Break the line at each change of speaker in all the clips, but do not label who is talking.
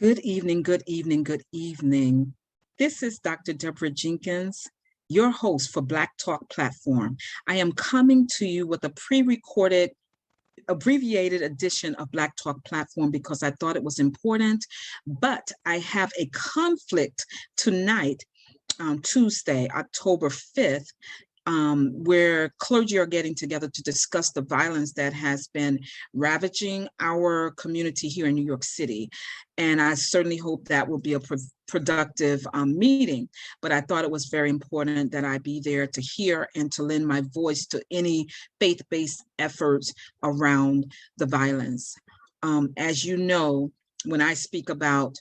Good evening, good evening, good evening. This is Dr. Deborah Jenkins, your host for Black Talk Platform. I am coming to you with a pre-recorded abbreviated edition of Black Talk Platform because I thought it was important, but I have a conflict tonight, Tuesday, October 5th, where clergy are getting together to discuss the violence that has been ravaging our community here in New York City. And I certainly hope that will be a productive meeting. But I thought it was very important that I be there to hear and to lend my voice to any faith-based efforts around the violence. As you know, when I speak about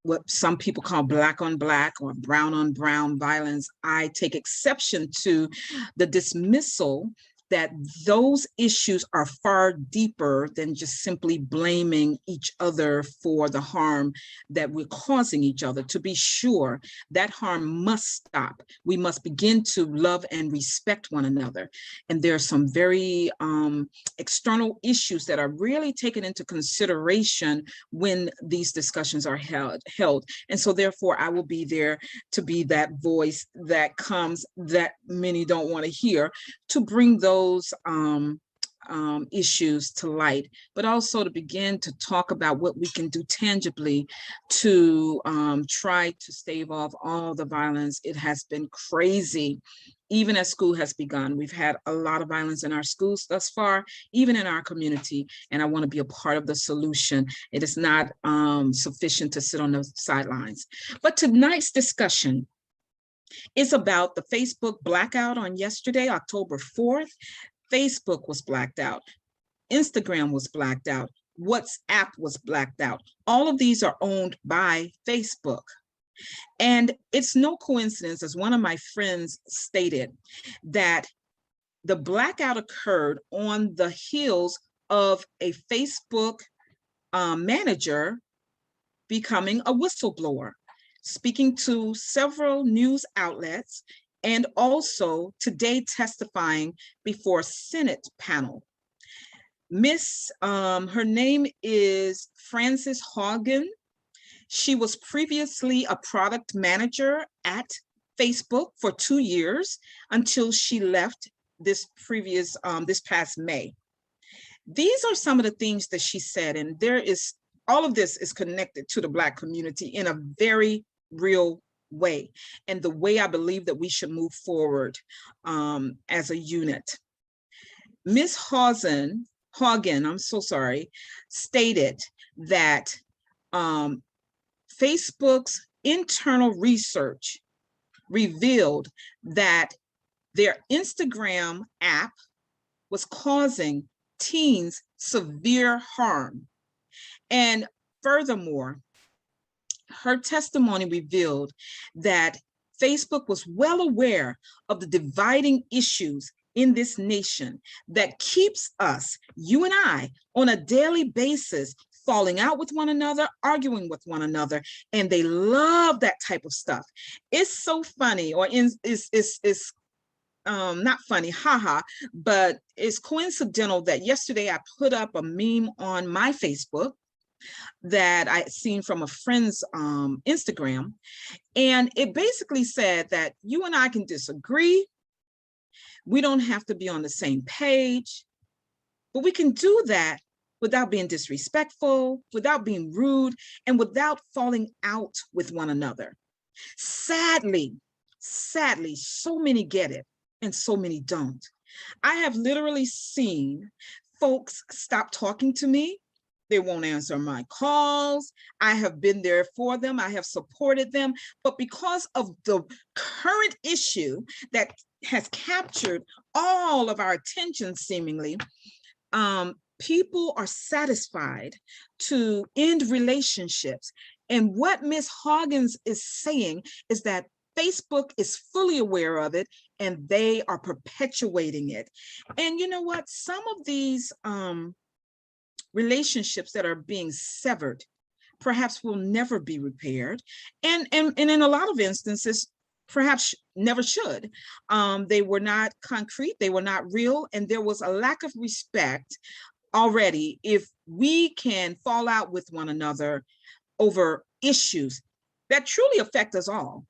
what some people call black on black or brown on brown violence, I take exception to the dismissal that those issues are far deeper than just simply blaming each other for the harm that we're causing each other. To be sure, that harm must stop. We must begin to love and respect one another. And there are some very external issues that are really taken into consideration when these discussions are held. And so therefore, I will be there to be that voice that comes that many don't want to hear, to bring those issues to light, but also to begin to talk about what we can do tangibly to try to stave off all the violence. It has been crazy. Even as school has begun, we've had a lot of violence in our schools thus far, even in our community, and I want to be a part of the solution. It is not sufficient to sit on the sidelines. But tonight's discussion is about the Facebook blackout on yesterday, October 4th. Facebook was blacked out. Instagram was blacked out. WhatsApp was blacked out. All of these are owned by Facebook. And it's no coincidence, as one of my friends stated, that the blackout occurred on the heels of a Facebook manager becoming a whistleblower, speaking to several news outlets, and also today testifying before a Senate panel. Her name is Frances Haugen. She was previously a product manager at Facebook for 2 years until she left this past May. These are some of the things that she said, and all of this is connected to the Black community in a very real way, and the way I believe that we should move forward as a unit. Ms. Haugen, stated that Facebook's internal research revealed that their Instagram app was causing teens severe harm. And furthermore, her testimony revealed that Facebook was well aware of the dividing issues in this nation that keeps us, you and I, on a daily basis, falling out with one another, arguing with one another, and they love that type of stuff. It's so funny, or it's not funny, haha, but it's coincidental that yesterday I put up a meme on my Facebook that I had seen from a friend's Instagram. And it basically said that you and I can disagree. We don't have to be on the same page, but we can do that without being disrespectful, without being rude, and without falling out with one another. Sadly, so many get it and so many don't. I have literally seen folks stop talking to me. They won't answer my calls. I have been there for them. I have supported them. But because of the current issue that has captured all of our attention, seemingly, people are satisfied to end relationships. And what Ms. Haugens is saying is that Facebook is fully aware of it and they are perpetuating it. And you know what? Some of these relationships that are being severed perhaps will never be repaired, and in a lot of instances perhaps never should. They were not concrete, they were not real, and there was a lack of respect already. If we can fall out with one another over issues that truly affect us all.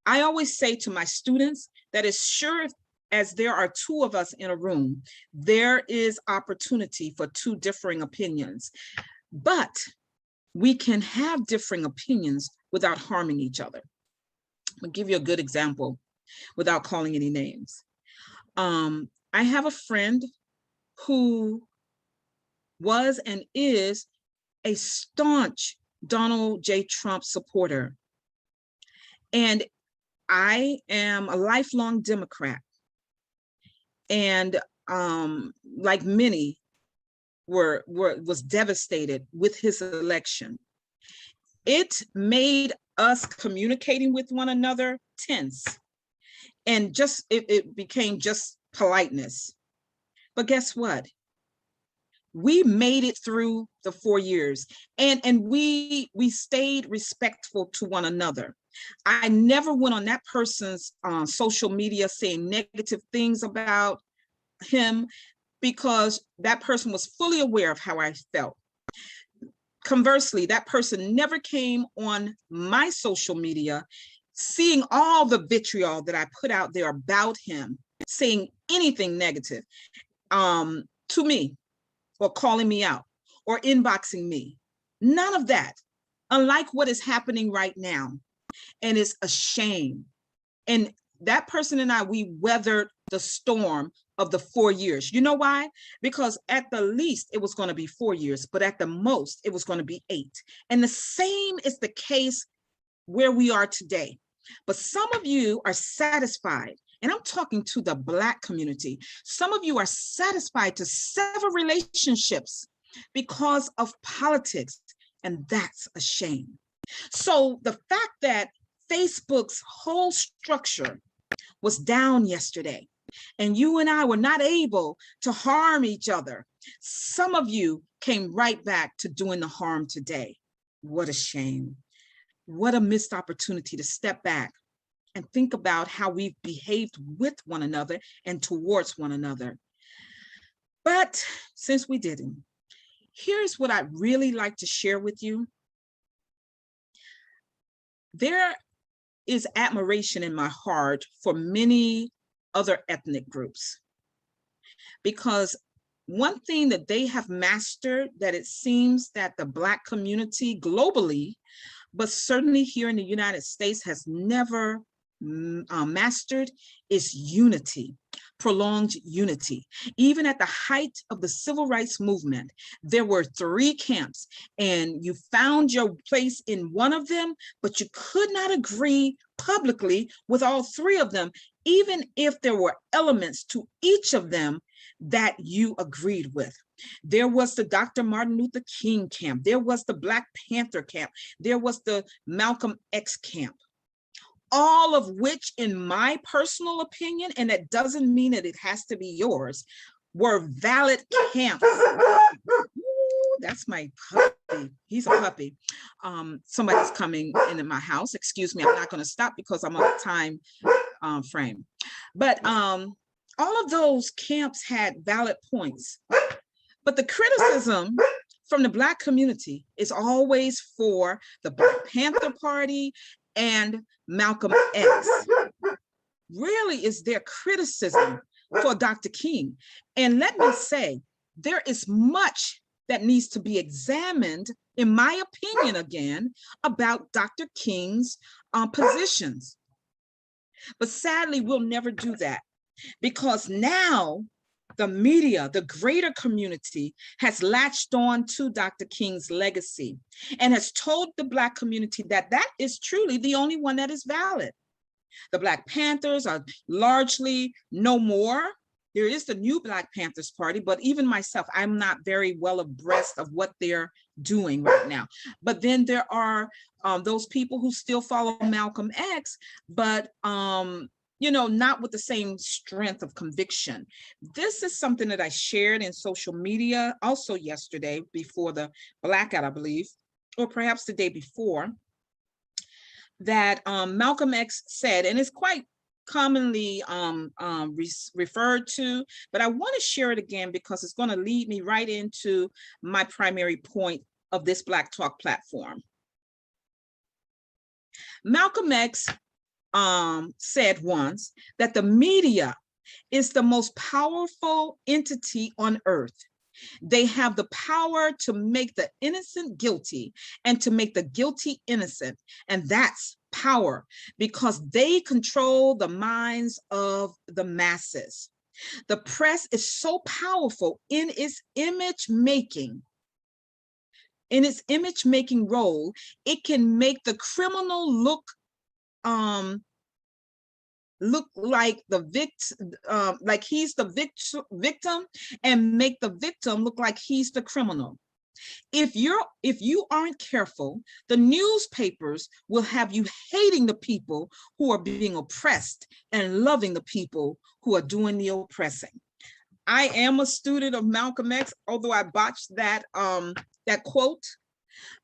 I always say to my students that as sure as there are two of us in a room, there is opportunity for two differing opinions. But we can have differing opinions without harming each other. I'll give you a good example without calling any names. I have a friend who was and is a staunch Donald J. Trump supporter. And I am a lifelong Democrat. And like many, was devastated with his election. It made us communicating with one another tense, and just it became just politeness. But guess what? We made it through the 4 years, and we stayed respectful to one another. I never went on that person's social media saying negative things about him, because that person was fully aware of how I felt. Conversely, that person never came on my social media seeing all the vitriol that I put out there about him, saying anything negative to me, or calling me out, or inboxing me. None of that. Unlike what is happening right now. And it's a shame. And that person and I, we weathered the storm of the 4 years. You know why? Because at the least it was going to be 4 years, but at the most it was going to be 8. And the same is the case where we are today. But some of you are satisfied, and I'm talking to the Black community. Some of you are satisfied to sever relationships because of politics, and that's a shame. So the fact that Facebook's whole structure was down yesterday, and you and I were not able to harm each other, some of you came right back to doing the harm today. What a shame. What a missed opportunity to step back and think about how we've behaved with one another and towards one another. But since we didn't, here's what I'd really like to share with you. There is admiration in my heart for many other ethnic groups, because one thing that they have mastered, that it seems that the Black community globally, but certainly here in the United States, has never mastered, is unity, prolonged unity. Even at the height of the civil rights movement, there were 3 camps, and you found your place in one of them, but you could not agree publicly with all 3 of them, even if there were elements to each of them that you agreed with. There was the Dr. Martin Luther King camp. There was the Black Panther camp. There was the Malcolm X camp. All of which, in my personal opinion, and that doesn't mean that it has to be yours, were valid camps. Ooh, that's my puppy. He's a puppy. Somebody's coming into my house. Excuse me, I'm not going to stop because I'm on a time frame. But all of those camps had valid points. But the criticism from the Black community is always for the Black Panther Party and Malcolm X. Really is their criticism for Dr. King. And let me say, there is much that needs to be examined, in my opinion, again, about Dr. King's positions. But sadly, we'll never do that, because now the media, the greater community, has latched on to Dr. King's legacy and has told the Black community that that is truly the only one that is valid. The Black Panthers are largely no more. There is the new Black Panthers Party, but even myself, I'm not very well abreast of what they're doing right now. But then there are those people who still follow Malcolm X, but you know, not with the same strength of conviction. This is something that I shared in social media also yesterday before the blackout, I believe, or perhaps the day before, that Malcolm X said, and it's quite commonly referred to, but I want to share it again because it's going to lead me right into my primary point of this Black Talk platform. Malcolm X said once that the media is the most powerful entity on earth. They have the power to make the innocent guilty and to make the guilty innocent. And that's power because they control the minds of the masses. The press is so powerful in its image making. In its image making role, it can make the criminal look like the like he's the victim, and make the victim look like he's the criminal. If you aren't careful, the newspapers will have you hating the people who are being oppressed and loving the people who are doing the oppressing. I am a student of Malcolm X, although I botched that that quote,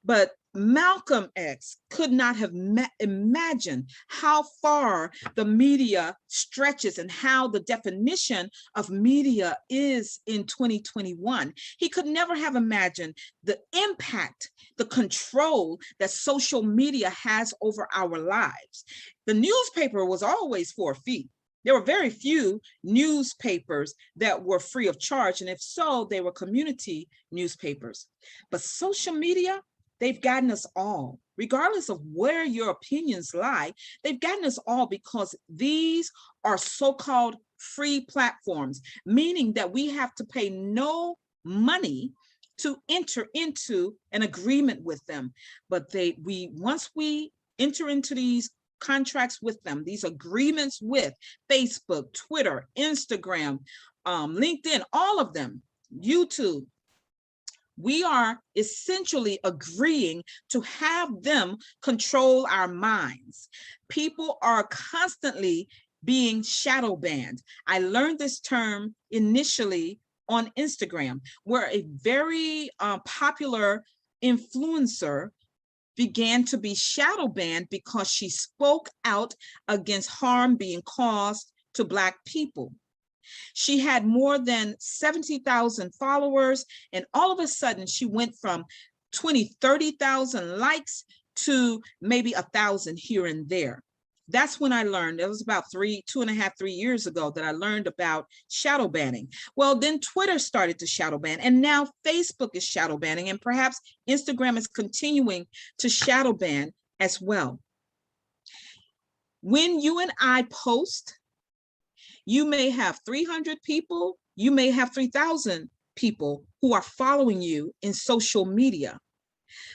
but Malcolm X could not have imagined how far the media stretches and how the definition of media is in 2021. He could never have imagined the impact, the control that social media has over our lives. The newspaper was always for a fee. There were very few newspapers that were free of charge, and if so, they were community newspapers. But social media, they've gotten us all, regardless of where your opinions lie, they've gotten us all because these are so-called free platforms, meaning that we have to pay no money to enter into an agreement with them. But once we enter into these contracts with them, these agreements with Facebook, Twitter, Instagram, LinkedIn, all of them, YouTube, we are essentially agreeing to have them control our minds. People are constantly being shadow banned. I learned this term initially on Instagram, where a very popular influencer began to be shadow banned because she spoke out against harm being caused to Black people. She had more than 70,000 followers, and all of a sudden she went from 20, 30,000 likes to maybe 1,000 here and there. That's when I learned, it was about 2.5, 3 years ago that I learned about shadow banning. Well, then Twitter started to shadow ban, and now Facebook is shadow banning, and perhaps Instagram is continuing to shadow ban as well. When you and I post, you may have 300 people, you may have 3,000 people who are following you in social media.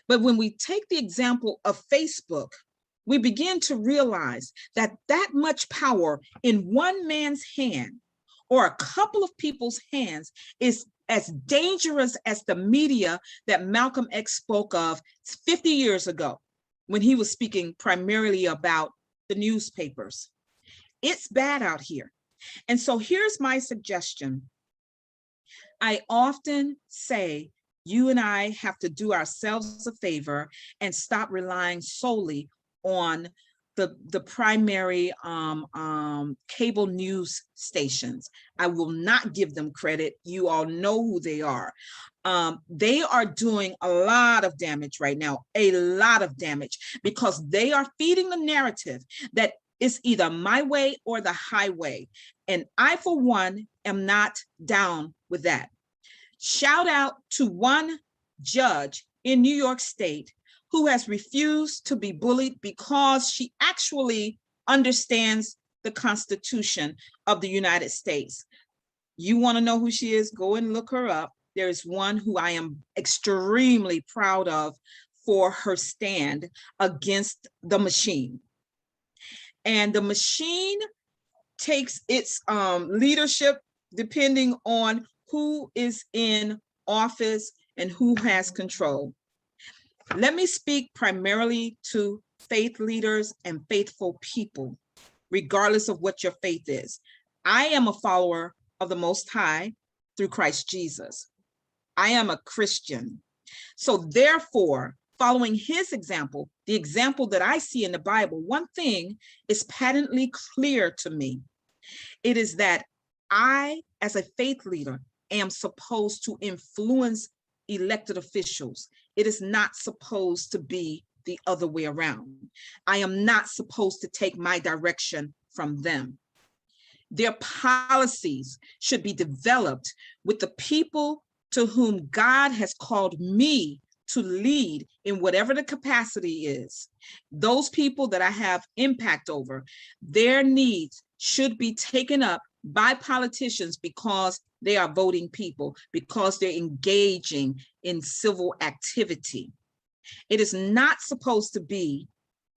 But when we take the example of Facebook, we begin to realize that that much power in one man's hand or a couple of people's hands is as dangerous as the media that Malcolm X spoke of 50 years ago when he was speaking primarily about the newspapers. It's bad out here. And so here's my suggestion. I often say, you and I have to do ourselves a favor and stop relying solely on the primary cable news stations. I will not give them credit. You all know who they are. They are doing a lot of damage right now, a lot of damage, because they are feeding the narrative that it's either my way or the highway. And I, for one, am not down with that. Shout out to one judge in New York State who has refused to be bullied because she actually understands the Constitution of the United States. You want to know who she is? Go and look her up. There is one who I am extremely proud of for her stand against the machine. And the machine takes its leadership depending on who is in office and who has control. Let me speak primarily to faith leaders and faithful people, regardless of what your faith is. I am a follower of the Most High through Christ Jesus. I am a Christian. So therefore, following his example, the example that I see in the Bible, one thing is patently clear to me. It is that I, as a faith leader, am supposed to influence elected officials. It is not supposed to be the other way around. I am not supposed to take my direction from them. Their policies should be developed with the people to whom God has called me to lead in whatever the capacity is. Those people that I have impact over, their needs should be taken up by politicians because they are voting people, because they're engaging in civil activity. It is not supposed to be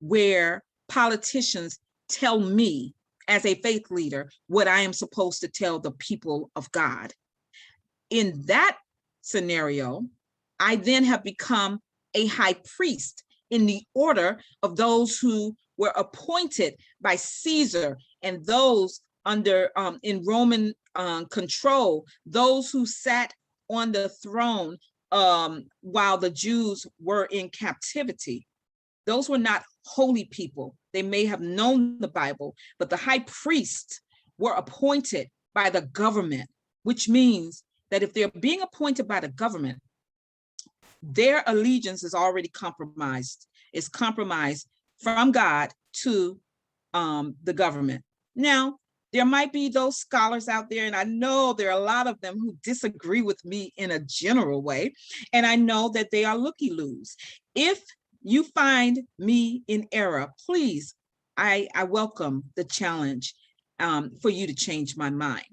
where politicians tell me as a faith leader what I am supposed to tell the people of God. In that scenario, I then have become a high priest in the order of those who were appointed by Caesar and those under in Roman control, those who sat on the throne while the Jews were in captivity. Those were not holy people. They may have known the Bible, but the high priests were appointed by the government, which means that if they're being appointed by the government, their allegiance is already compromised. It's compromised from God to the government. Now, there might be those scholars out there, and I know there are a lot of them who disagree with me in a general way, and I know that they are looky-loos. If you find me in error, please, I welcome the challenge for you to change my mind.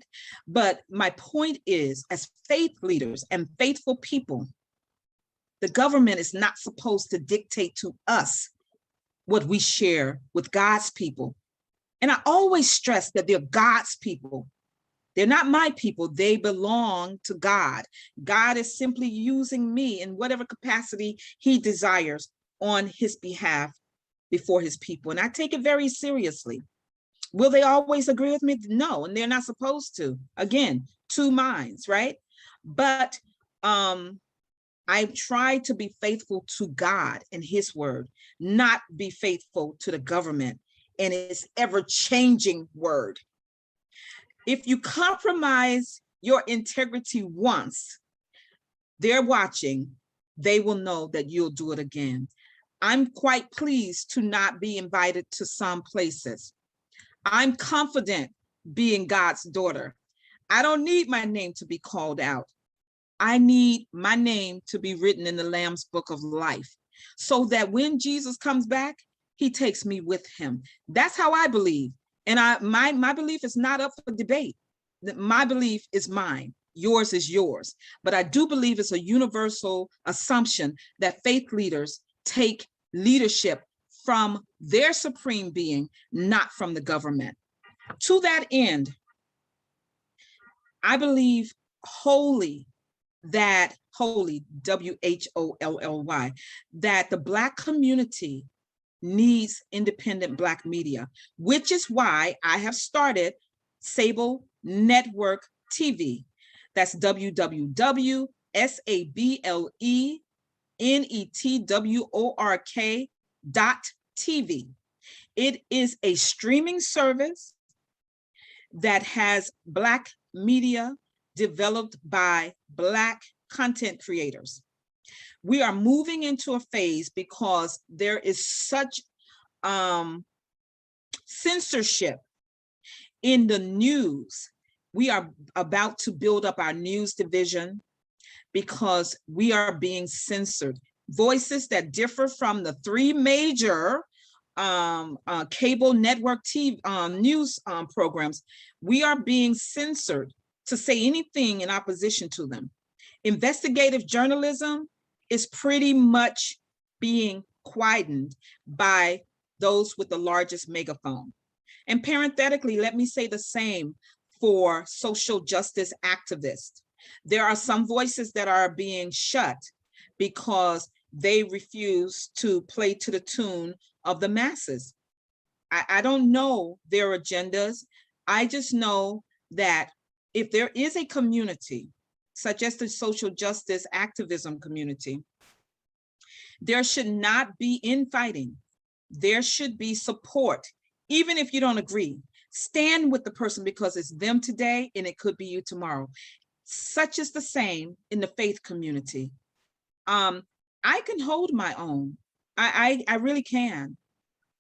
But my point is, as faith leaders and faithful people, the government is not supposed to dictate to us what we share with God's people. And I always stress that they're God's people. They're not my people. They belong to God. God is simply using me in whatever capacity he desires on his behalf before his people. And I take it very seriously. Will they always agree with me? No, and they're not supposed to. Again, two minds, right? But I try to be faithful to God and his word, not be faithful to the government and its ever-changing word. If you compromise your integrity once, they're watching, they will know that you'll do it again. I'm quite pleased to not be invited to some places. I'm confident being God's daughter. I don't need my name to be called out. I need my name to be written in the Lamb's Book of Life so that when Jesus comes back, he takes me with him. That's how I believe. And my belief is not up for debate. My belief is mine. Yours is yours. But I do believe it's a universal assumption that faith leaders take leadership from their supreme being, not from the government. To that end, I believe wholly, W-H-O-L-L-Y, that the Black community needs independent Black media, which is why I have started Sable Network TV. That's www.SableNetwork.tv. It is a streaming service that has Black media developed by Black content creators. We are moving into a phase because there is such censorship in the news. We are about to build up our news division because we are being censored. Voices that differ from the three major cable network TV news programs, we are being censored to say anything in opposition to them. Investigative journalism is pretty much being quietened by those with the largest megaphone. And parenthetically, let me say the same for social justice activists. There are some voices that are being shut because they refuse to play to the tune of the masses. I don't know their agendas. I just know that if there is a community, such as the social justice activism community, there should not be infighting. There should be support, even if you don't agree. Stand with the person because it's them today and it could be you tomorrow. Such is the same in the faith community. I can hold my own I really can.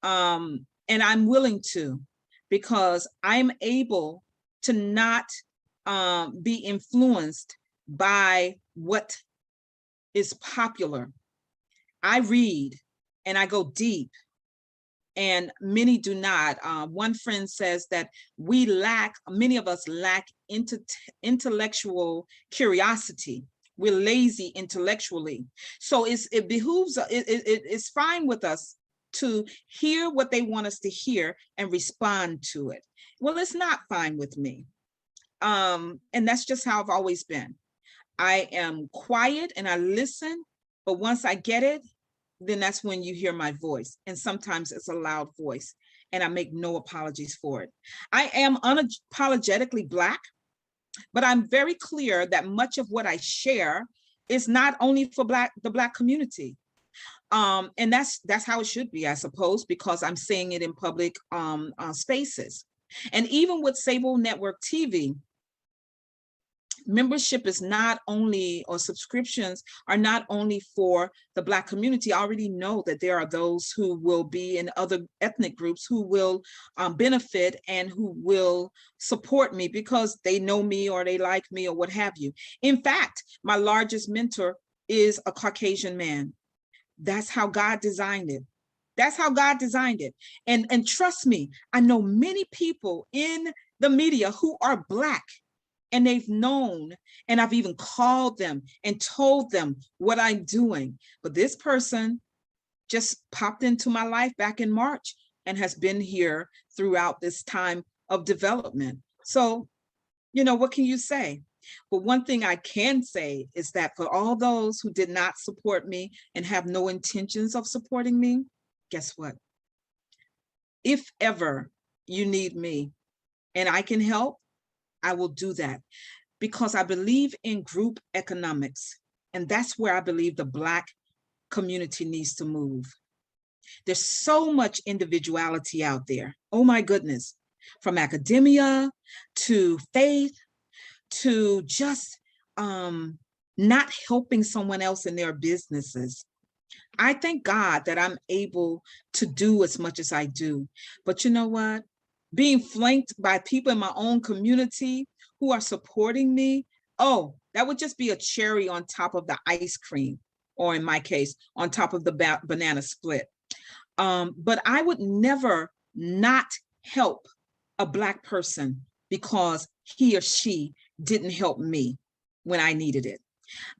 And I'm willing to, because I'm able to not be influenced by what is popular. I read and I go deep, and many do not. One friend says that many of us lack intellectual curiosity. We're lazy intellectually. So it behooves, it's fine with us to hear what they want us to hear and respond to it. Well, it's not fine with me. And that's just how I've always been. I am quiet and I listen, but once I get it, then that's when you hear my voice. And sometimes it's a loud voice, and I make no apologies for it. I am unapologetically Black, but I'm very clear that much of what I share is not only for the Black community. And that's how it should be, I suppose, because I'm saying it in public spaces. And even with Sable Network TV, membership is not only, or subscriptions are not only for the Black community. I already know that there are those who will be in other ethnic groups who will benefit and who will support me because they know me or they like me or what have you. In fact, my largest mentor is a Caucasian man. That's how God designed it. That's how God designed it. And trust me, I know many people in the media who are Black, and they've known, and I've even called them and told them what I'm doing. But this person just popped into my life back in March and has been here throughout this time of development. So, what can you say? But one thing I can say is that for all those who did not support me and have no intentions of supporting me, guess what? If ever you need me and I can help, I will do that, because I believe in group economics. And that's where I believe the Black community needs to move. There's so much individuality out there. Oh my goodness, from academia to faith to just not helping someone else in their businesses. I thank God that I'm able to do as much as I do. But you know what? Being flanked by people in my own community who are supporting me, oh, that would just be a cherry on top of the ice cream, or in my case, on top of the banana split. But I would never not help a Black person because he or she didn't help me when I needed it.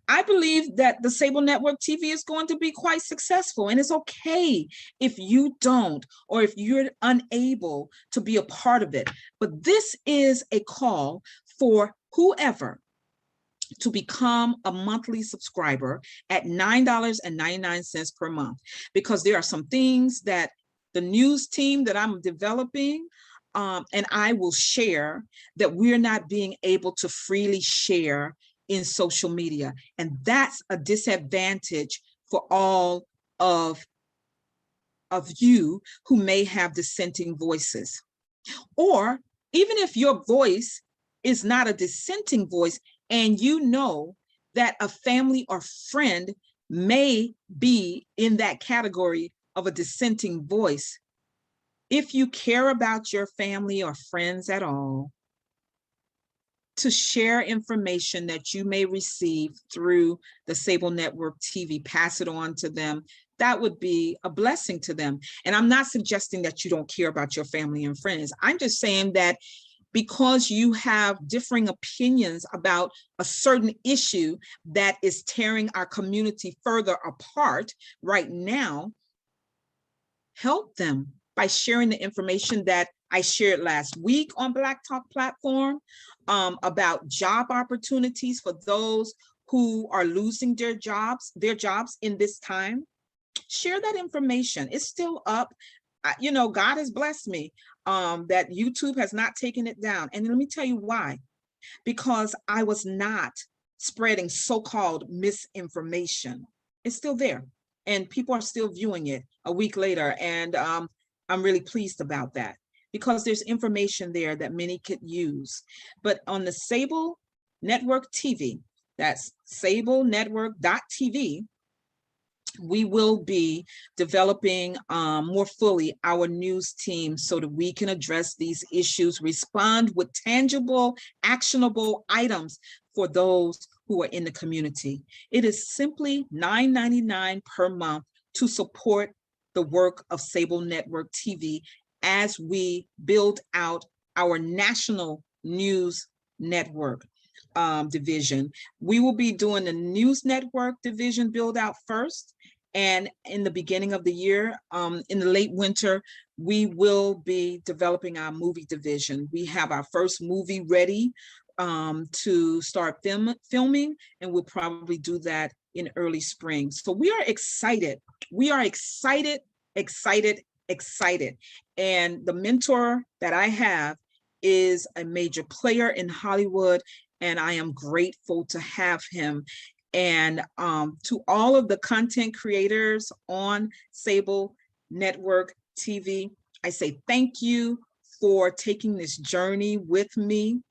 I believe that the Sable Network TV is going to be quite successful, and it's okay if you don't, or if you're unable to be a part of it. But this is a call for whoever to become a monthly subscriber at $9.99 per month, because there are some things that the news team that I'm developing and I will share that we're not being able to freely share in social media. And that's a disadvantage for all of you who may have dissenting voices. Or even if your voice is not a dissenting voice, and you know that a family or friend may be in that category of a dissenting voice, if you care about your family or friends at all, to share information that you may receive through the Sable Network TV, pass it on to them. That would be a blessing to them. And I'm not suggesting that you don't care about your family and friends. I'm just saying that because you have differing opinions about a certain issue that is tearing our community further apart right now, help them by sharing the information that I shared last week on Black Talk platform about job opportunities for those who are losing their jobs in this time. Share that information. It's still up. God has blessed me that YouTube has not taken it down. And let me tell you why. Because I was not spreading so-called misinformation. It's still there. And people are still viewing it a week later. And I'm really pleased about that, because there's information there that many could use. But on the Sable Network TV, that's sablenetwork.tv, we will be developing more fully our news team so that we can address these issues, respond with tangible, actionable items for those who are in the community. It is simply $9.99 per month to support the work of Sable Network TV as we build out our national news network division. We will be doing the news network division build out first. And in the beginning of the year, in the late winter, we will be developing our movie division. We have our first movie ready to start filming, and we'll probably do that in early spring. So we are excited. We are excited. And the mentor that I have is a major player in Hollywood, and I am grateful to have him. And to all of the content creators on Sable Network TV, I say thank you for taking this journey with me,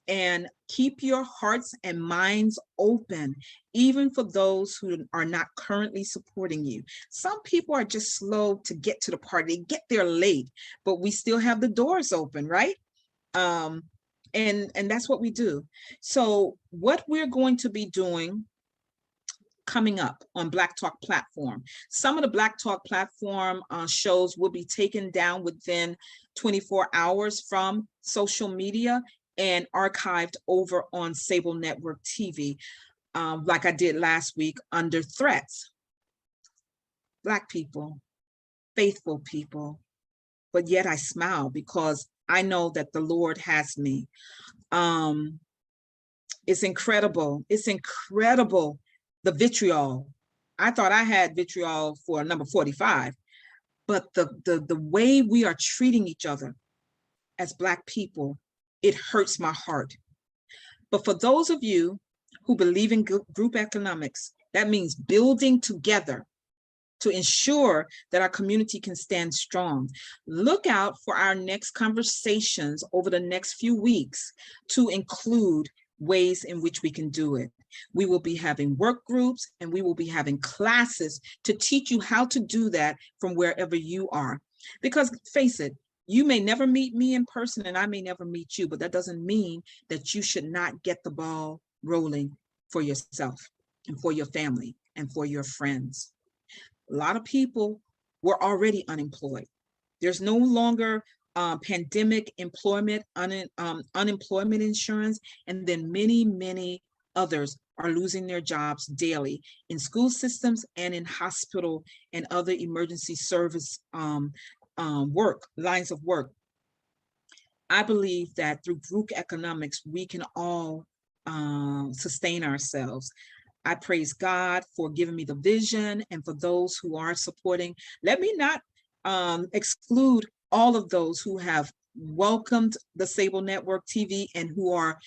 and keep your hearts and minds open, even for those who are not currently supporting you. Some people are just slow to get to the party, they get there late, but we still have the doors open, right? And that's what we do. So what we're going to be doing coming up on Black Talk platform, some of the Black Talk platform shows will be taken down within 24 hours from social media and archived over on Sable Network TV, like I did last week under threats. Black people, faithful people, but yet I smile because I know that the Lord has me. It's incredible. It's incredible, the vitriol. I thought I had vitriol for number 45, but the way we are treating each other as Black people, it hurts my heart. But for those of you who believe in group economics, that means building together to ensure that our community can stand strong. Look out for our next conversations over the next few weeks to include ways in which we can do it. We will be having work groups, and we will be having classes to teach you how to do that from wherever you are. Because face it, you may never meet me in person and I may never meet you, but that doesn't mean that you should not get the ball rolling for yourself and for your family and for your friends. A lot of people were already unemployed. There's no longer pandemic employment, unemployment insurance, and then many others are losing their jobs daily in school systems and in hospital and other emergency service lines of work. I believe that through group economics, we can all sustain ourselves. I praise God for giving me the vision, and for those who are supporting. Let me not exclude all of those who have welcomed the Sable Network TV and who are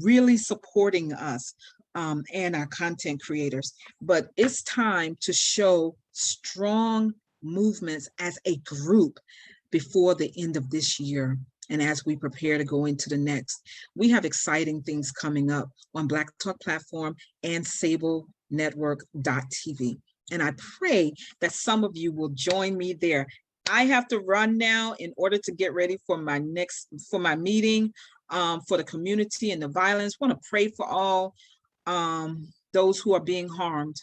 really supporting us and our content creators. But it's time to show strong movements as a group before the end of this year. And as we prepare to go into the next, we have exciting things coming up on Black Talk platform and SableNetwork.tv. And I pray that some of you will join me there. I have to run now in order to get ready for my meeting for the community and the violence. I want to pray for all those who are being harmed.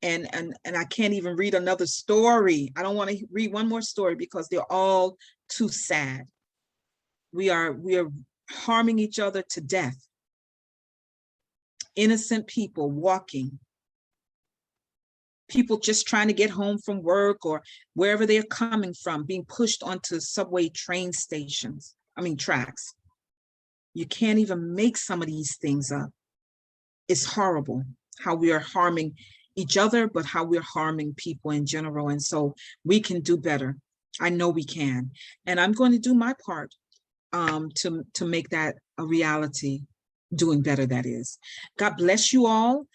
And I can't even read another story. I don't want to read one more story because they're all too sad. We are harming each other to death. Innocent people walking. People just trying to get home from work or wherever they're coming from, being pushed onto subway train stations, tracks. You can't even make some of these things up. It's horrible how we are harming each other, but how we're harming people in general. And so we can do better. I know we can. And I'm going to do my part to make that a reality, doing better, that is. God bless you all.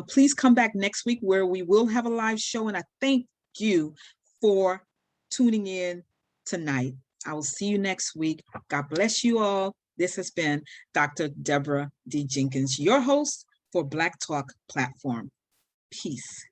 Please come back next week where we will have a live show. And I thank you for tuning in tonight. I will see you next week. God bless you all. This has been Dr. Deborah D. Jenkins, your host for Black Talk platform. Peace.